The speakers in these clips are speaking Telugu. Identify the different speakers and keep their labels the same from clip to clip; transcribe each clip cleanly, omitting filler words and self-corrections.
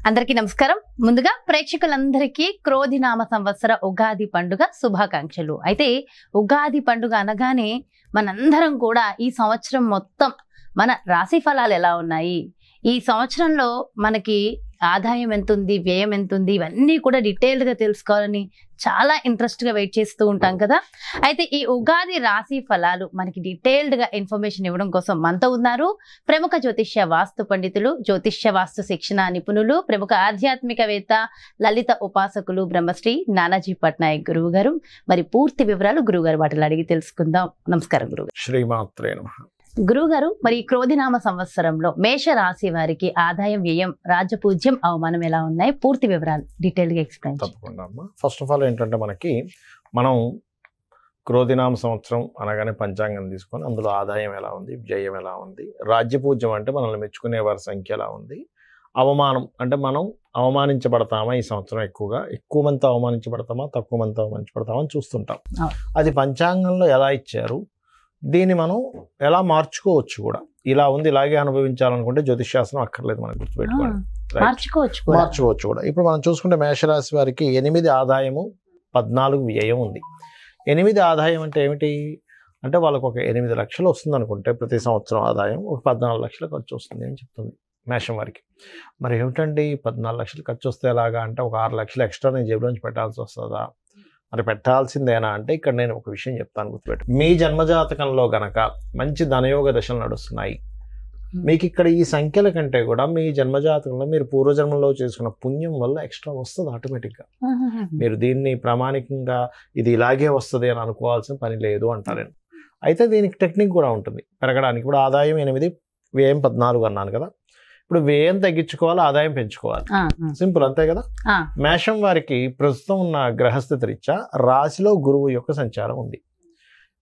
Speaker 1: అందరికీ నమస్కారం. ముందుగా ప్రేక్షకులందరికీ క్రోధినామ సంవత్సర ఉగాది పండుగ శుభాకాంక్షలు. అయితే ఉగాది పండుగ అనగానే మనందరం కూడా ఈ సంవత్సరం మొత్తం మన రాశి ఫలాలు ఎలా ఉన్నాయి, ఈ సంవత్సరంలో మనకి ఆదాయం ఎంత ఉంది, వ్యయం ఎంత ఉంది, ఇవన్నీ కూడా డీటెయిల్డ్ గా తెలుసుకోవాలని చాలా ఇంట్రెస్ట్ గా వెయిట్ చేస్తూ ఉంటాం కదా. అయితే ఈ ఉగాది రాశి ఫలాలు మనకి డీటెయిల్డ్ గా ఇన్ఫర్మేషన్ ఇవ్వడం కోసం మనతో ఉన్నారు ప్రముఖ జ్యోతిష్య వాస్తు పండితులు, జ్యోతిష్య వాస్తు శిక్షణ నిపుణులు, ప్రముఖ ఆధ్యాత్మికవేత్త, లలిత ఉపాసకులు బ్రహ్మశ్రీ నానాజీ పట్నాయక్ గురువు గారు. మరి పూర్తి వివరాలు గురువు గారు వాటిలో అడిగి తెలుసుకుందాం. నమస్కారం గురువు.
Speaker 2: శ్రీమాత్రే నమః.
Speaker 1: గురువుగారు, మరి క్రోధినామ సంవత్సరంలో మేష రాశి వారికి ఆదాయం, వ్యయం, రాజపూజ్యం, అవమానం ఎలా ఉన్నాయి, పూర్తి వివరాలు డీటెయిల్ గా ఎక్స్ప్లెయిన్.
Speaker 2: తప్పకుండా అమ్మా. ఫస్ట్ ఆఫ్ ఆల్ ఏంటంటే మనం క్రోధినామ సంవత్సరం అనగానే పంచాంగం తీసుకొని అందులో ఆదాయం ఎలా ఉంది, వ్యయం ఎలా ఉంది, రాజ్యపూజ్యం అంటే మనల్ని మెచ్చుకునే వారి సంఖ్య ఎలా ఉంది, అవమానం అంటే మనం అవమానించబడతామా ఈ సంవత్సరం, ఎక్కువ మంది అవమానించబడతామా, తక్కువ మంది అవమానించబడతామా అని చూస్తుంటాం. అది పంచాంగంలో ఎలా ఇచ్చారు, దీన్ని మనం ఎలా మార్చుకోవచ్చు కూడా. ఇలా ఉంది, ఇలాగే అనుభవించాలనుకుంటే జ్యోతిష్శాస్త్రం అక్కర్లేదు, మనకు గుర్తుపెట్టుకోండి, మార్చుకోవచ్చు కూడా. ఇప్పుడు మనం చూసుకుంటే మేషరాశి వారికి 8 ఆదాయము, 14 వ్యయం ఉంది. 8 ఆదాయం అంటే ఏమిటి అంటే వాళ్ళకు ఒక 8 లక్షలు వస్తుంది అనుకుంటే ప్రతి సంవత్సరం ఆదాయం, ఒక 14 లక్షలు ఖర్చు వస్తుంది అని చెప్తుంది మేషం వారికి. మరి ఏమిటండి 14 లక్షలు ఖర్చు వస్తే ఎలాగా అంటే ఒక 6 లక్షలు ఎక్స్ట్రా నేను జేబులోంచి పెట్టాల్సి వస్తుందా? మరి పెట్టాల్సిందేనా అంటే ఇక్కడ నేను ఒక విషయం చెప్తాను, గుర్తుపెట్టు. మీ జన్మజాతకంలో గనక మంచి ధనయోగ దశలు నడుస్తున్నాయి, మీకు ఇక్కడ ఈ సంఖ్యల కంటే కూడా మీ జన్మజాతకంలో మీరు పూర్వజన్మలో చేసుకున్న పుణ్యం వల్ల ఎక్స్ట్రా వస్తుంది ఆటోమేటిక్గా. మీరు దీన్ని ప్రామాణికంగా ఇది ఇలాగే వస్తుంది అని అనుకోవాల్సిన పని లేదు అంటారు. అయితే దీనికి టెక్నిక్ కూడా ఉంటుంది పెరగడానికి. ఇప్పుడు ఆదాయం 8, వ్యయం 14 అన్నాను కదా. ఇప్పుడు వ్యయం తగ్గించుకోవాలి, ఆదాయం పెంచుకోవాలి, సింపుల్, అంతే కదా. మేషం వారికి ప్రస్తుతం ఉన్న గ్రహస్థితి రీత్యా రాశిలో గురువు యొక్క సంచారం ఉంది.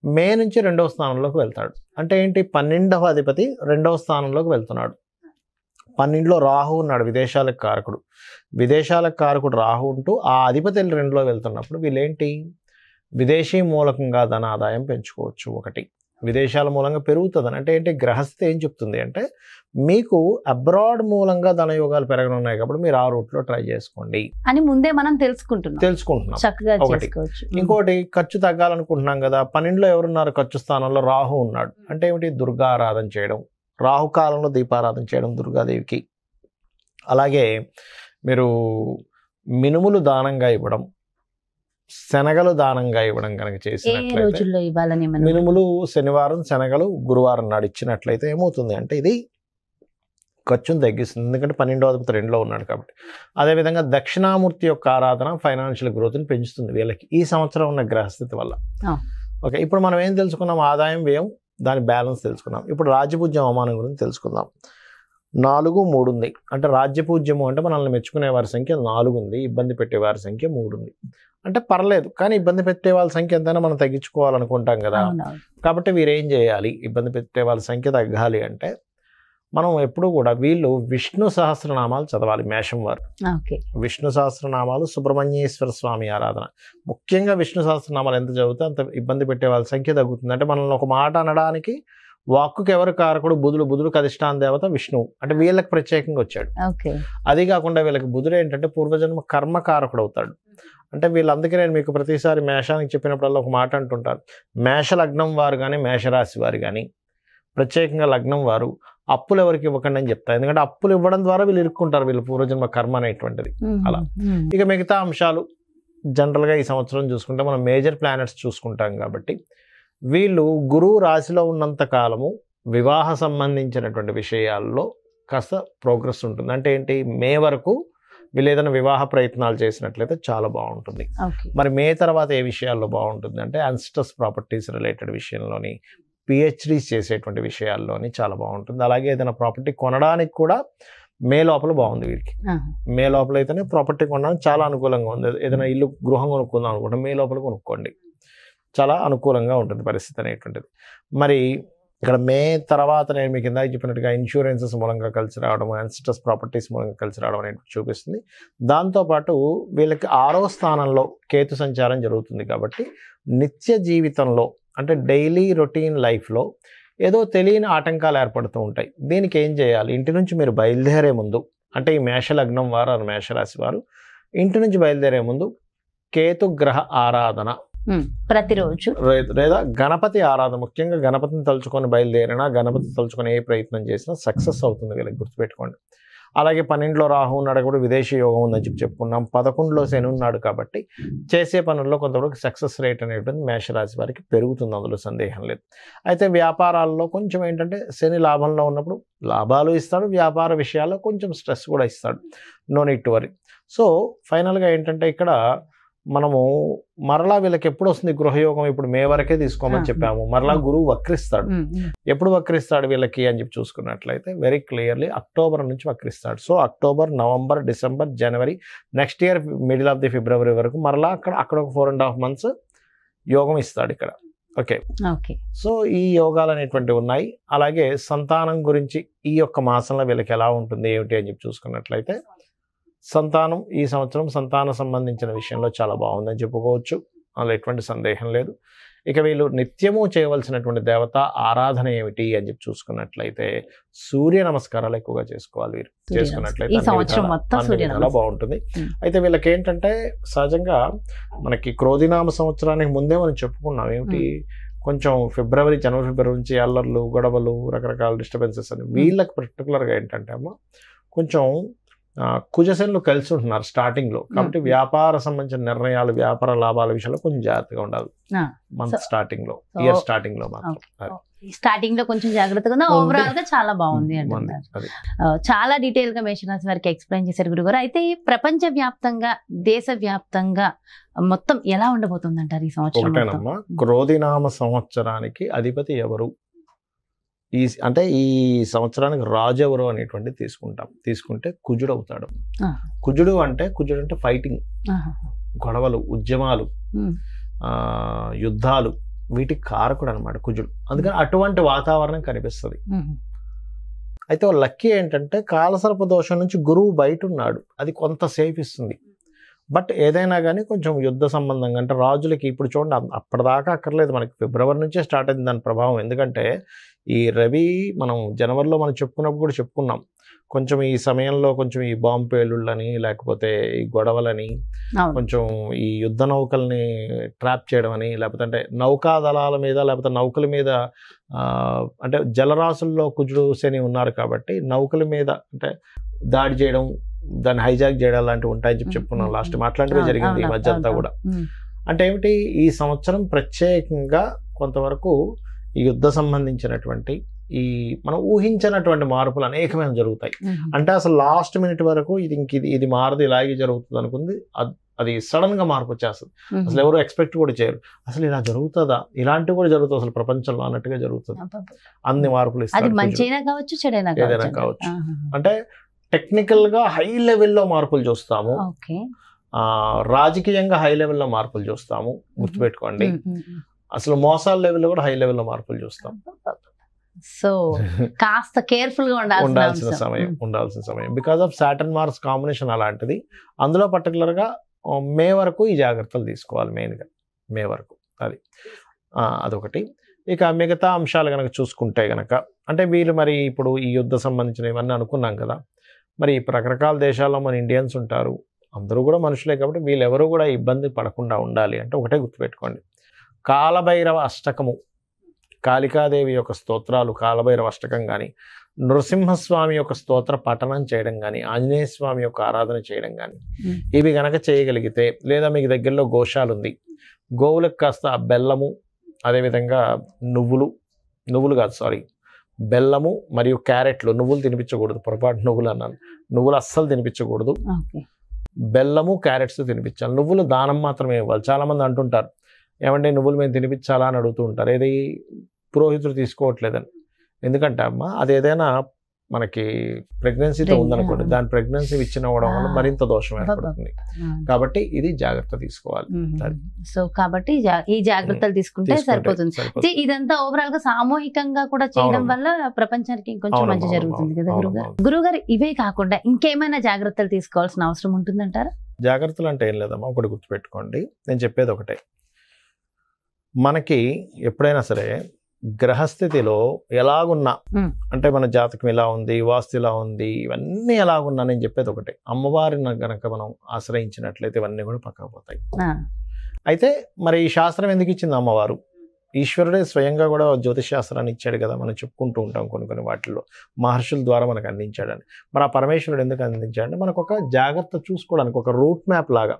Speaker 2: మే నుంచి 2వ స్థానంలోకి వెళ్తాడు. అంటే ఏంటి, 12వ అధిపతి 2వ స్థానంలోకి వెళ్తున్నాడు. 12లో రాహు ఉన్నాడు, విదేశాలకు కారకుడు. విదేశాలకు కారకుడు రాహు ఉంటూ ఆ అధిపతి 2లో వెళ్తున్నప్పుడు వీళ్ళేంటి, విదేశీ మూలకంగా ధన ఆదాయం పెంచుకోవచ్చు. ఒకటి, విదేశాల మూలంగా పెరుగుతుందని. అంటే ఏంటి, గ్రహస్థితి ఏం చెప్తుంది అంటే మీకు అబ్రాడ్ మూలంగా ధనయోగాలు పెరగనున్నాయి కాబట్టి మీరు ఆ రూట్లో ట్రై చేసుకోండి అని ముందే మనం తెలుసుకుంటున్నాం. ఒకటి. ఇంకోటి, ఖర్చు తగ్గాలనుకుంటున్నాం కదా, 12లో ఎవరున్నారు, ఖర్చు స్థానంలో రాహు ఉన్నాడు. అంటే ఏమిటి, దుర్గా ఆరాధన చేయడం, రాహుకాలంలో దీపారాధన చేయడం దుర్గాదేవికి. అలాగే మీరు మినుములు దానంగా ఇవ్వడం, శనగలు దానంగా ఇవ్వడం కనుక చేసినట్లయితే, మినుములు శనివారం, శనగలు గురువారం నాడు ఇచ్చినట్లయితే ఏమవుతుంది అంటే ఇది ఖర్చును తగ్గిస్తుంది. ఎందుకంటే 12వ అధిపతి 2లో ఉన్నాడు కాబట్టి. అదేవిధంగా దక్షిణామూర్తి యొక్క ఆరాధన ఫైనాన్షియల్ గ్రోత్ని పెంచుతుంది వీళ్ళకి ఈ సంవత్సరం ఉన్న గ్రహస్థితి వల్ల. ఓకే, ఇప్పుడు మనం ఏం తెలుసుకున్నాం, ఆదాయం, వ్యయం, దాని బ్యాలెన్స్ తెలుసుకున్నాం. ఇప్పుడు రాజ్యపూజ్యం, అవమానం గురించి తెలుసుకుందాం. 4, 3 ఉంది. అంటే రాజ్యపూజ్యము అంటే మనల్ని మెచ్చుకునే వారి సంఖ్య 4 ఉంది, ఇబ్బంది పెట్టే వారి సంఖ్య 3 ఉంది. అంటే పర్లేదు, కానీ ఇబ్బంది పెట్టే వాళ్ళ సంఖ్య ఎంతైనా మనం తగ్గించుకోవాలనుకుంటాం కదా. కాబట్టి వీరేం చేయాలి, ఇబ్బంది పెట్టే వాళ్ళ సంఖ్య తగ్గాలి అంటే మనం ఎప్పుడు కూడా వీళ్ళు విష్ణు సహస్రనామాలు చదవాలి. మేషం వారు విష్ణు సహస్రనామాలు, సుబ్రహ్మణ్యేశ్వర స్వామి ఆరాధన, ముఖ్యంగా విష్ణు సహస్రనామాలు ఎంత చదివితే అంత ఇబ్బంది పెట్టే వాళ్ళ సంఖ్య తగ్గుతుంది. అంటే మనల్ని ఒక మాట అనడానికి వాక్కుకి ఎవరు కారకుడు, బుధుడికి అధిష్టాన దేవత విష్ణువు, అంటే వీళ్ళకి ప్రత్యేకంగా వచ్చాడు. అది కాకుండా వీళ్ళకి బుధుడు ఏంటంటే పూర్వజన్మ కర్మకారకుడు అవుతాడు. అంటే వీళ్ళందుకే నేను మీకు ప్రతిసారి మేషానికి చెప్పినప్పుడల్లా ఒక మాట అంటుంటారు, మేష లగ్నం వారు కానీ మేషరాశి వారు కానీ, ప్రత్యేకంగా లగ్నం వారు అప్పులు ఎవరికి ఇవ్వకండి అని చెప్తారు. ఎందుకంటే అప్పులు ఇవ్వడం ద్వారా వీళ్ళు ఇరుక్కుంటారు, వీళ్ళు పూర్వజన్మ కర్మ అనేటువంటిది. అలా ఇక మిగతా అంశాలు జనరల్గా ఈ సంవత్సరం చూసుకుంటే మనం మేజర్ ప్లానెట్స్ చూసుకుంటాం కాబట్టి వీళ్ళు గురువు రాశిలో ఉన్నంత కాలము వివాహ సంబంధించినటువంటి విషయాల్లో కాస్త ప్రోగ్రెస్ ఉంటుంది. అంటే ఏంటి, మే వరకు వీళ్ళు ఏదైనా వివాహ ప్రయత్నాలు చేసినట్లయితే చాలా బాగుంటుంది. మరి మే తర్వాత ఏ విషయాల్లో బాగుంటుంది అంటే అన్స్టస్ ప్రాపర్టీస్ రిలేటెడ్ విషయంలోని, పిహెచ్డీస్ చేసేటువంటి విషయాల్లోని చాలా బాగుంటుంది. అలాగే ఏదైనా ప్రాపర్టీ కొనడానికి కూడా మే లోపల బాగుంది వీరికి. మే లోపల అయితేనే ప్రాపర్టీ కొనడానికి చాలా అనుకూలంగా ఉంది. ఏదైనా ఇల్లు, గృహం కొనుక్కుందాం అనుకుంటే మే లోపల కొనుక్కోండి, చాలా అనుకూలంగా ఉంటుంది పరిస్థితి అనేటువంటిది. మరి ఇక్కడ మే తర్వాత నేను మీకు ఇందాక చెప్పినట్టుగా ఇన్సూరెన్సెస్ మూలంగా కలిసి రావడం, అన్సిస్టస్ ప్రాపర్టీస్ మూలంగా కలిసి రావడం అనేది చూపిస్తుంది. దాంతోపాటు వీళ్ళకి 6వ స్థానంలో కేతు సంచారం జరుగుతుంది కాబట్టి నిత్య జీవితంలో అంటే డైలీ రొటీన్ లైఫ్లో ఏదో తెలియని ఆటంకాలు ఏర్పడుతూ ఉంటాయి. దీనికి ఏం చేయాలి, ఇంటి నుంచి మీరు బయలుదేరే ముందు అంటే ఈ మేష లగ్నం వారు మేషరాశి వారు ఇంటి నుంచి బయలుదేరే ముందు కేతుగ్రహ ఆరాధన
Speaker 1: ప్రతిరోజు
Speaker 2: లేదా గణపతి ఆరాధన, ముఖ్యంగా గణపతిని తలుచుకొని బయలుదేరినా, గణపతి తలుచుకొని ఏ ప్రయత్నం చేసినా సక్సెస్ అవుతుంది వీళ్ళకి, గుర్తుపెట్టుకోండి. అలాగే 12లో రాహు ఉన్నాడు కూడా విదేశీ యోగం ఉందని చెప్పుకున్నాం. 11లో శని ఉన్నాడు కాబట్టి చేసే పనుల్లో కొంతవరకు సక్సెస్ రేట్ అనేటువంటి మేషరాశి వారికి పెరుగుతుంది, అందులో సందేహం లేదు. అయితే వ్యాపారాల్లో కొంచెం ఏంటంటే శని లాభంలో ఉన్నప్పుడు లాభాలు ఇస్తాడు, వ్యాపార విషయాల్లో కొంచెం స్ట్రెస్ కూడా ఇస్తాడు, no need to worry. So ఫైనల్గా ఏంటంటే ఇక్కడ మనము మరలా వీళ్ళకి ఎప్పుడు వస్తుంది గృహయోగం, ఇప్పుడు మే వరకే తీసుకోమని చెప్పాము. మరలా గురువు వక్రిస్తాడు. ఎప్పుడు వక్రిస్తాడు వీళ్ళకి అని చెప్పి చూసుకున్నట్లయితే వెరీ క్లియర్లీ అక్టోబర్ నుంచి వక్రిస్తాడు. సో అక్టోబర్, నవంబర్, డిసెంబర్, జనవరి, next year middle of the ఫిబ్రవరి వరకు మరలా అక్కడ ఒక 4.5 months యోగం ఇస్తాడు ఇక్కడ. ఓకే. సో ఈ యోగాలు అనేటువంటివి ఉన్నాయి. అలాగే సంతానం గురించి ఈ యొక్క మాసంలో వీళ్ళకి ఎలా ఉంటుంది ఏమిటి అని చెప్పి చూసుకున్నట్లయితే సంతానం ఈ సంవత్సరం సంతానం సంబంధించిన విషయంలో చాలా బాగుందని చెప్పుకోవచ్చు, అందులో ఎటువంటి సందేహం లేదు. ఇక వీళ్ళు నిత్యము చేయవలసినటువంటి దేవత ఆరాధన ఏమిటి అని చెప్పి చూసుకున్నట్లయితే సూర్య నమస్కారాలు ఎక్కువగా చేసుకోవాలి వీరు. చేసుకున్నట్లయితే చాలా బాగుంటుంది. అయితే వీళ్ళకి ఏంటంటే సహజంగా మనకి క్రోధినామ సంవత్సరానికి ముందే మనం చెప్పుకున్నాం ఏమిటి, కొంచెం జనవరి ఫిబ్రవరి నుంచి అల్లర్లు, గొడవలు, రకరకాల డిస్టర్బెన్సెస్ అని. వీళ్ళకి పర్టికులర్గా ఏంటంటే అమ్మ కొంచెం కుజశనులు కలిసి ఉంటున్నారు స్టార్టింగ్లో, కాబట్టి వ్యాపార సంబంధించిన నిర్ణయాలు, వ్యాపార లాభాల విషయంలో కొంచెం జాగ్రత్తగా ఉండాలి మంత్ స్టార్టింగ్లో, ఇయర్ స్టార్టింగ్లో మాత్రం.
Speaker 1: స్టార్టింగ్ లో కొంచెం జాగ్రత్తగా ఉన్నా, ఓవరాల్ గా చాలా బాగుంది అంటున్నారు. చాలా డీటెయిల్ గా మేషరాశి వారికి ఎక్స్ప్లెయిన్ చేశారు గురుగారు. అయితే ప్రపంచ వ్యాప్తంగా, దేశ వ్యాప్తంగా మొత్తం ఎలా ఉండబోతుంది అంటారు ఈ సంవత్సరం?
Speaker 2: క్రోధినామ సంవత్సరానికి అధిపతి ఎవరు, అంటే ఈ సంవత్సరానికి రాజు ఎవరు అనేటువంటి తీసుకుంటే కుజుడు అవుతాడు. కుజుడు అంటే ఫైటింగ్, గొడవలు, ఉద్యమాలు, యుద్ధాలు, వీటికి కారకుడు అనమాట కుజుడు. అందుకని అటువంటి వాతావరణం కనిపిస్తుంది. అయితే లక్కీ ఏంటంటే కాలసర్ప దోషం నుంచి గురువు బయట ఉన్నాడు, అది కొంత సేఫ్ ఇస్తుంది. బట్ ఏదైనా కానీ కొంచెం యుద్ధ సంబంధంగా అంటే రాజులకి ఇప్పుడు చూడండి అప్పటిదాకా అక్కర్లేదు, మనకి ఫిబ్రవరి నుంచే స్టార్ట్ అయింది దాని ప్రభావం. ఎందుకంటే ఈ రవి మనం జనవరిలో మనం చెప్పుకున్నప్పుడు కూడా చెప్పుకున్నాం, కొంచెం ఈ సమయంలో కొంచెం ఈ బాంబు పేలుళ్ళని, లేకపోతే ఈ గొడవలని, కొంచెం ఈ యుద్ధ నౌకల్ని ట్రాప్ చేయడం అని, లేకపోతే అంటే నౌకా దళాల మీద, లేకపోతే నౌకల మీద, అంటే జలరాశుల్లో కుజుడు శని ఉన్నారు కాబట్టి నౌకల మీద అంటే దాడి చేయడం, దాన్ని హైజాక్ చేయడం లాంటివి ఉంటాయని చెప్పుకున్నాం లాస్ట్. అట్లాంటివే జరిగింది ఈ మధ్య అంతా కూడా. అంటే ఏమిటి, ఈ సంవత్సరం ప్రత్యేకంగా కొంతవరకు ఈ యుద్ధ సంబంధించినటువంటి ఈ మనం ఊహించినటువంటి మార్పులు అనేకమైన జరుగుతాయి. అంటే అసలు లాస్ట్ మినిట్ వరకు ఇది మారదు, ఇలాగే జరుగుతుంది అనుకుంది, అది సడన్ గా మార్పు వచ్చేస్తుంది. అసలు ఎవరు ఎక్స్పెక్ట్ కూడా చేయరు, అసలు ఇలా జరుగుతుందా, ఇలాంటివి కూడా జరుగుతుంది అసలు ప్రపంచంలో అన్నట్టుగా జరుగుతుంది. అన్ని మార్పులు ఏదైనా కావచ్చు. అంటే టెక్నికల్ గా హై లెవెల్లో మార్పులు చూస్తాము, రాజకీయంగా హై లెవెల్లో మార్పులు చూస్తాము, గుర్తుపెట్టుకోండి. అసలు మోసాల లెవెల్లో కూడా హై లెవెల్లో మార్పులు చూస్తాం.
Speaker 1: సో కాస్త కేర్ఫుల్ గా ఉండాల్సిన
Speaker 2: సమయం because of Saturn Mars combination అలాంటిది. అందులో పర్టికులర్ గా మే వరకు ఈ జాగ్రత్తలు తీసుకోవాలి, మెయిన్గా మే వరకు. అదొకటి. ఇక మిగతా అంశాలు కనుక చూసుకుంటే కనుక అంటే వీళ్ళు మరి ఇప్పుడు ఈ యుద్ధ సంబంధించిన ఇవన్నీ అనుకున్నాం కదా, మరి రకరకాల దేశాల్లో మన ఇండియన్స్ ఉంటారు, అందరూ కూడా మనుషులే కాబట్టి వీళ్ళెవరూ కూడా ఇబ్బంది పడకుండా ఉండాలి అంటే ఒకటే గుర్తుపెట్టుకోండి, కాలభైరవ అష్టకము, కాళికాదేవి యొక్క స్తోత్రాలు, కాలభైరవ అష్టకం కానీ, నృసింహస్వామి యొక్క స్తోత్ర పఠనం చేయడం కానీ, ఆంజనేయ స్వామి యొక్క ఆరాధన చేయడం కానీ, ఇవి గనక చేయగలిగితే, లేదా మీకు దగ్గరలో గోశాల ఉంది, గోవులకు కాస్త బెల్లము, అదేవిధంగా నువ్వులు కాదు సారీ బెల్లము మరియు క్యారెట్లు, నువ్వులు తినిపించకూడదు, పొరపాటు నువ్వులు అన్నాను, నువ్వులు అస్సలు తినిపించకూడదు, బెల్లము క్యారెట్స్ తినిపించాలి. నువ్వులు దానం మాత్రమే ఇవ్వాలి. చాలామంది అంటుంటారు ఏమంటే నువ్వులు మేము తినిపించాలా అని అడుగుతూ ఉంటారు, ఏది పురోహితుడు తీసుకోవట్లేదని. ఎందుకంటే అమ్మ అది ఏదైనా మనకి ప్రెగ్నెన్సీతో ఉందనుకోండి, దాని ప్రెగ్నెన్సీ ఇచ్చినవ్వడం వల్ల మరింత దోషం ఏర్పడుతుంది. కాబట్టి ఇది జాగ్రత్త తీసుకోవాలి.
Speaker 1: సో కాబట్టి ఈ జాగ్రత్తలు తీసుకుంటే సరిపోతుంది. ఇదంతా ఓవరాల్ గా సామూహికంగా కూడా చేయడం వల్ల ప్రపంచానికి ఇంకొంచెం మంచి జరుగుతుంది కదా గురుగారు. ఇవే కాకుండా ఇంకేమైనా జాగ్రత్తలు తీసుకోవాల్సిన అవసరం ఉంటుందంటారా?
Speaker 2: జాగ్రత్తలు అంటే ఏం లేదమ్మా, ఒకటి గుర్తుపెట్టుకోండి, నేను చెప్పేది ఒకటే, మనకి ఎప్పుడైనా సరే గ్రహస్థితిలో ఎలాగున్నా
Speaker 1: Hmm.
Speaker 2: అంటే మన జాతకం ఎలా ఉంది, వాస్తు ఎలా ఉంది, ఇవన్నీ ఎలాగున్నా నేను చెప్పేది ఒకటే, అమ్మవారిని గనక మనం ఆశ్రయించినట్లయితే ఇవన్నీ కూడా పక్కకు పోతాయి.
Speaker 1: ఆ,
Speaker 2: అయితే మరి ఈ శాస్త్రం ఎందుకు ఇచ్చింది అమ్మవారు? ఈశ్వరుడే స్వయంగా కూడా జ్యోతిష్ శాస్త్రాన్ని ఇచ్చాడు కదా, మనం చెప్పుకుంటూ ఉంటాం కొన్ని వాటిల్లో మహర్షుల ద్వారా మనకు అందించాడని. మరి ఆ పరమేశ్వరుడు ఎందుకు అందించాడంటే మనకు ఒక జాగ్రత్త చూసుకోవడానికి, ఒక రూట్ మ్యాప్ లాగా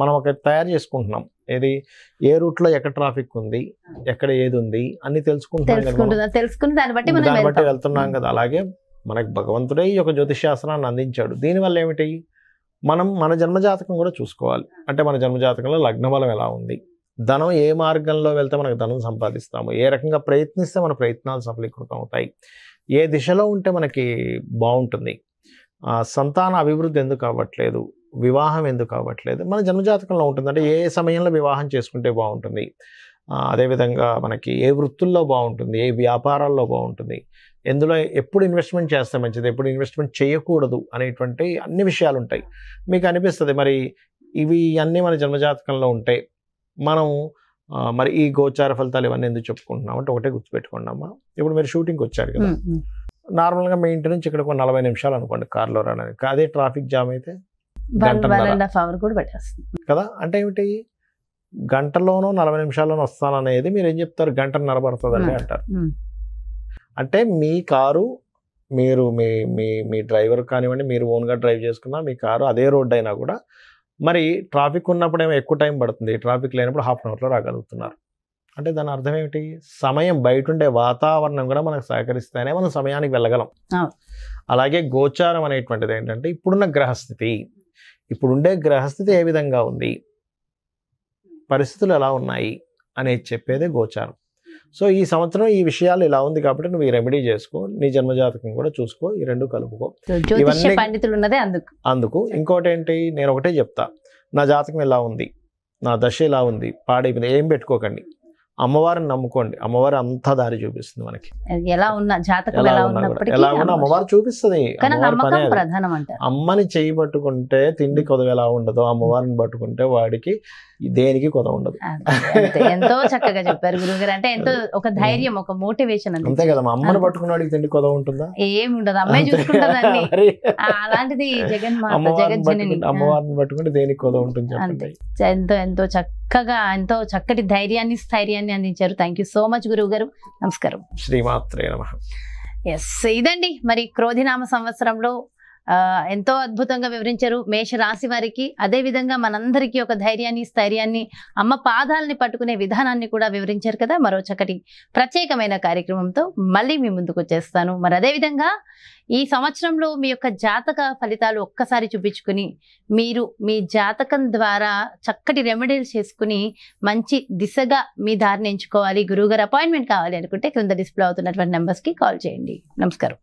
Speaker 2: మనం ఒక తయారు చేసుకుంటున్నాం. ఏది, ఏ రూట్లో ఎక్కడ ట్రాఫిక్ ఉంది, ఎక్కడ ఏది ఉంది అన్ని తెలుసుకుంటున్నాం కదా మనం.
Speaker 1: తెలుసుకుని దాన్ని బట్టి మనం
Speaker 2: దాన్ని బట్టి
Speaker 1: వెళ్తాం.
Speaker 2: వెళ్తున్నాం కదా. అలాగే మనకు భగవంతుడే ఈ యొక్క జ్యోతిష్ శాస్త్రాన్ని అందించాడు. దీనివల్ల ఏమిటి, మనం మన జన్మజాతకం కూడా చూసుకోవాలి. అంటే మన జన్మజాతకంలో లగ్నబలం ఎలా ఉంది, ధనం ఏ మార్గంలో వెళ్తే మనకు ధనం సంపాదిస్తాము, ఏ రకంగా ప్రయత్నిస్తే మన ప్రయత్నాలు సఫలీకృతం అవుతాయి, ఏ దిశలో ఉంటే మనకి బాగుంటుంది, సంతాన అభివృద్ధి ఎందుకు అవ్వట్లేదు, వివాహం ఎందుకు అవ్వట్లేదు, మన జన్మజాతకంలో ఉంటుంది. అంటే ఏ సమయంలో వివాహం చేసుకుంటే బాగుంటుంది, అదేవిధంగా మనకి ఏ వృత్తుల్లో బాగుంటుంది, ఏ వ్యాపారాల్లో బాగుంటుంది, ఎందులో ఎప్పుడు ఇన్వెస్ట్మెంట్ చేస్తే మంచిది, ఎప్పుడు ఇన్వెస్ట్మెంట్ చేయకూడదు అనేటువంటి అన్ని విషయాలు ఉంటాయి. మీకు అనిపిస్తుంది మరి ఇవి అన్నీ మన జన్మజాతకంలో ఉంటాయి, మనం మరి ఈ గోచార ఫలితాలు ఇవన్నీ ఎందుకు చెప్పుకుంటున్నాం అంటే ఒకటే గుర్తుపెట్టుకోండి అమ్మా. ఇప్పుడు మీరు షూటింగ్కి వచ్చారు కదా, నార్మల్గా మీ ఇంటి నుంచి ఇక్కడ 40 నిమిషాలు అనుకోండి కార్లో రావడానికి, అదే ట్రాఫిక్ జామ్ అయితే
Speaker 1: 1.5 hours కూడా పెట్టేస్తుంది
Speaker 2: కదా. అంటే ఏమిటి, గంటలోనో 40 నిమిషాల్లోనో వస్తాననేది మీరు ఏం చెప్తారు, గంటన్నర పడుతుందండి అంటారు. అంటే మీ కారు, మీరు మీ మీ మీ డ్రైవర్ కానివ్వండి, మీరు ఓన్గా డ్రైవ్ చేసుకున్నా మీ కారు అదే రోడ్డు అయినా కూడా మరి ట్రాఫిక్ ఉన్నప్పుడేమో ఎక్కువ టైం పడుతుంది, ట్రాఫిక్ లేనప్పుడు 1/2 hourలో రాగలుగుతున్నారు. అంటే దాని అర్థం ఏమిటి, సమయం బయట ఉండే వాతావరణం కూడా మనకు సహకరిస్తేనే మనం సమయానికి వెళ్ళగలం. అలాగే గోచారం అనేటువంటిది ఏంటంటే ఇప్పుడున్న గ్రహస్థితి, ఇప్పుడుండే గ్రహస్థితి ఏ విధంగా ఉంది, పరిస్థితులు ఎలా ఉన్నాయి అనేది చెప్పేదే గోచారం. సో ఈ సంవత్సరం ఈ విషయాలు ఇలా ఉంది కాబట్టి నువ్వు ఈ రెమెడీ చేసుకో, నీ జన్మజాతకం కూడా చూసుకో, ఈ రెండు కలుపుకో.
Speaker 1: జ్యోతిష్య పండితులు ఉన్నదే అందుకు.
Speaker 2: ఇంకోటి ఏంటి, నేను ఒకటే చెప్తా, నా జాతకం ఎలా ఉంది, నా దశ ఎలా ఉంది, పాడైపోయింది ఏం పెట్టుకోకండి, అమ్మవారిని నమ్ముకోండి, అమ్మవారు అంతా దారి చూపిస్తుంది మనకి.
Speaker 1: ఎలా ఉన్నా జాతకం ఎలా ఉన్నప్పటికీ
Speaker 2: ఎలా ఉన్నా అమ్మవారు చూపిస్తుంది.
Speaker 1: ప్రధానం అంటారు.
Speaker 2: అమ్మని చేయి పట్టుకుంటే తిండి కొదవ ఎలా ఉండదో, అమ్మవారిని పట్టుకుంటే వాడికి దేనికి కొదవ ఉండదు.
Speaker 1: ఎంతో చక్కగా చెప్పారు గురువుగారు. అంటే ఎంతో ఒక ధైర్యం, ఒక మోటివేషన్
Speaker 2: అంతే కదా. అమ్మని పట్టుకున్న వాడికి తిండి కొదవ ఉంటుందా,
Speaker 1: ఏమి ఉండదు, అమ్మాయి చూసుకుంటుందండి. అలాంటిది
Speaker 2: అమ్మవారిని పట్టుకుంటే దేనికి కొదవ ఉంటుంది చెప్పండి.
Speaker 1: ఎంతో చక్కగా, ఎంతో చక్కటి ధైర్యాన్ని, స్థైర్యాన్ని అందించారు. థ్యాంక్ యూ సో మచ్ గురువు గారు. నమస్కారం.
Speaker 2: శ్రీమాత్రే నమః.
Speaker 1: ఎస్, ఇదండి మరి క్రోధినామ సంవత్సరంలో ఎంతో అద్భుతంగా వివరించారు మేషరాశి వారికి. అదే విధంగా మనందరికీ ఒక ధైర్యాన్ని, స్థైర్యాన్ని, అమ్మ పాదాలని పట్టుకునే విధానాన్ని కూడా వివరించారు కదా. మరో చక్కటి ప్రత్యేకమైన కార్యక్రమంతో మళ్ళీ మీ ముందుకు వచ్చేస్తాను. మరి అదే విధంగా ఈ సంవత్సరంలో మీ యొక్క జాతక ఫలితాలు ఒక్కసారి చూపించుకుని మీరు మీ జాతకం ద్వారా చక్కటి రెమెడీలు చేసుకుని మంచి దిశగా మీ దారిని ఎంచుకోవాలి, గురువుగారు అపాయింట్మెంట్ కావాలి అనుకుంటే క్రింద డిస్ప్లే అవుతున్నటువంటి నెంబర్స్కి కాల్ చేయండి. నమస్కారం.